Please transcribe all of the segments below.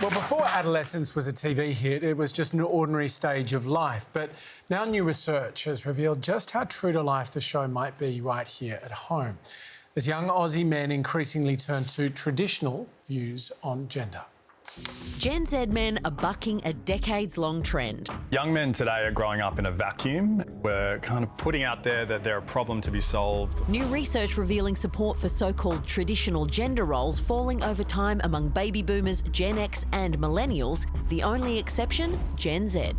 Well, before adolescence was a TV hit, it was just an ordinary stage of life. But now new research has revealed just how true to life the show might be right here at home, as young Aussie men increasingly turn to traditional views on gender. Gen Z men are bucking a decades-long trend. Young men today are growing up in a vacuum. We're kind of putting out there that they're a problem to be solved. New research revealing support for so-called traditional gender roles falling over time among baby boomers, Gen X and millennials. The only exception, Gen Z.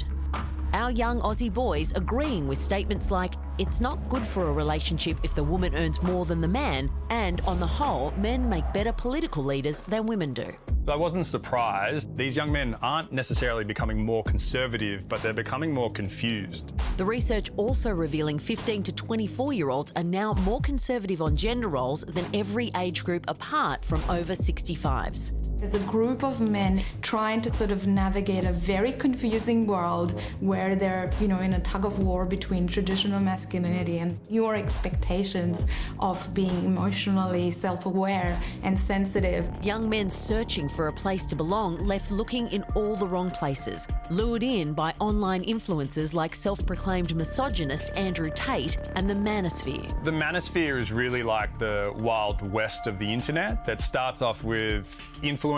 Our young Aussie boys agreeing with statements like, it's not good for a relationship if the woman earns more than the man, and on the whole, men make better political leaders than women do. So I wasn't surprised. These young men aren't necessarily becoming more conservative, but they're becoming more confused. The research also revealing 15 to 24-year-olds are now more conservative on gender roles than every age group apart from over 65s. There's a group of men trying to sort of navigate a very confusing world where they're, in a tug of war between traditional masculinity and your expectations of being emotionally self-aware and sensitive. Young men searching for a place to belong, left looking in all the wrong places, lured in by online influencers like self-proclaimed misogynist Andrew Tate and the manosphere. The manosphere is really like the wild west of the internet that starts off with influencers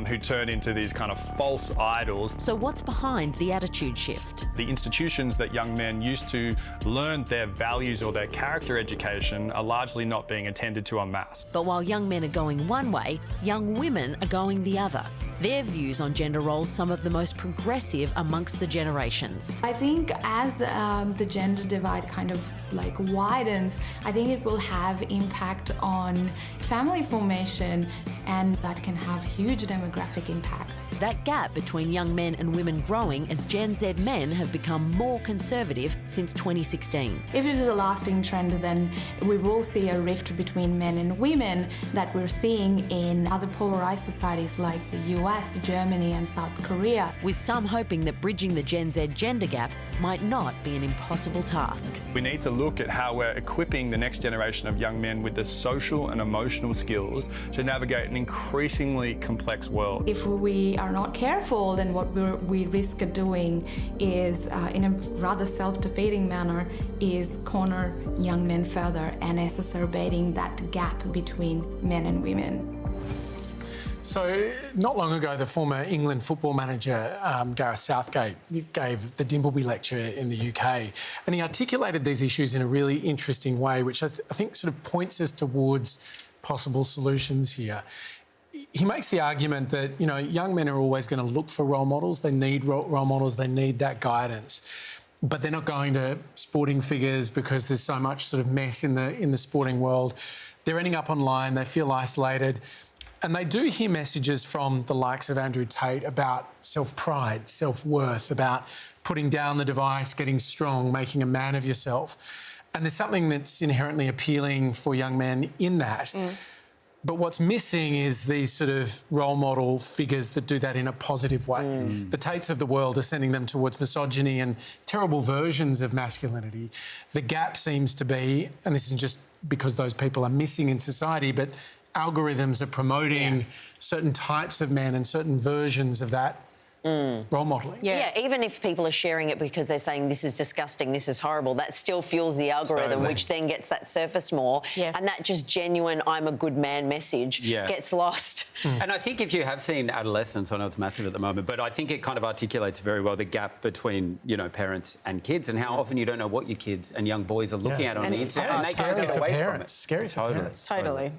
who turn into these kind of false idols. So what's behind the attitude shift? The institutions that young men used to learn their values or their character education are largely not being attended to en masse. But while young men are going one way, young women are going the other. Their views on gender roles some of the most progressive amongst the generations. I think as the gender divide kind of widens, I think it will have impact on family formation, and that can have huge demographic impacts. That gap between young men and women growing as Gen Z men have become more conservative since 2016. If it is a lasting trend, then we will see a rift between men and women that we're seeing in other polarized societies like the US, Germany and South Korea. With some hoping that bridging the Gen Z gender gap might not be an impossible task. We need to look at how we're equipping the next generation of young men with the social and emotional skills to navigate an increasingly complex world. If we are not careful, then what we risk doing is, in a rather self-defeating manner, is corner young men further and exacerbating that gap between men and women. So, not long ago, the former England football manager, Gareth Southgate, gave the Dimbleby lecture in the UK, and he articulated these issues in a really interesting way, which I think sort of points us towards possible solutions here. He makes the argument that, young men are always going to look for role models. They need role models. They need that guidance. But they're not going to sporting figures because there's so much sort of mess in the sporting world. They're ending up online. They feel isolated. And they do hear messages from the likes of Andrew Tate about self-pride, self-worth, about putting down the device, getting strong, making a man of yourself. And there's something that's inherently appealing for young men in that. But what's missing is these sort of role model figures that do that in a positive way. The Tates of the world are sending them towards misogyny and terrible versions of masculinity. The gap seems to be, and this isn't just because those people are missing in society, but algorithms are promoting certain types of men and certain versions of that role modelling. Yeah, even if people are sharing it because they're saying this is disgusting, this is horrible, that still fuels the algorithm, which then gets that surface more. And that just genuine I'm a good man message gets lost. And I think if you have seen adolescence, I know it's massive at the moment, but I think it kind of articulates very well the gap between, parents and kids, and how often you don't know what your kids and young boys are looking at on the internet. And they can't get away from it. Scary for parents. Totally.